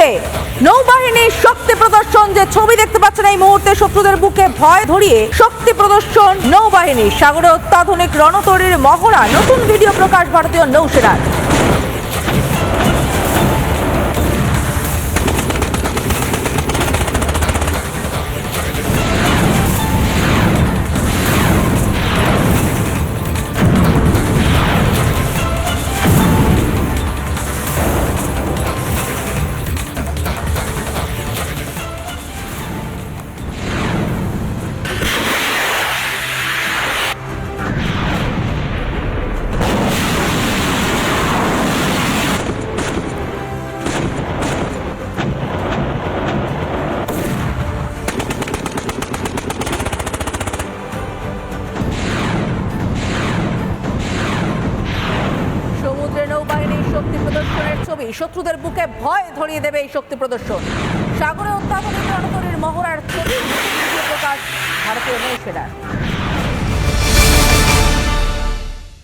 বুকে নৌবাহিনীর শক্তি প্রদর্শন। যে ছবি দেখতে পাচ্ছেন এই মুহূর্তে, শত্রুদের বুকে ভয় ধরিয়ে শক্তি প্রদর্শন নৌবাহিনী। সাগরে অত্যাধুনিক রণতরীর মহড়া, নতুন ভিডিও প্রকাশ ভারতীয় নৌসেনার। নৌবাহিনীর শক্তি প্রদর্শনের ছবি, শত্রুদের বুকে ভয় ধরিয়ে দেবে এই শক্তি প্রদর্শন। সাগরে অত্যাধুনিক রণতরীর মহড়ার ছবি, প্রকাশ ভারতীয় নৌসেনার।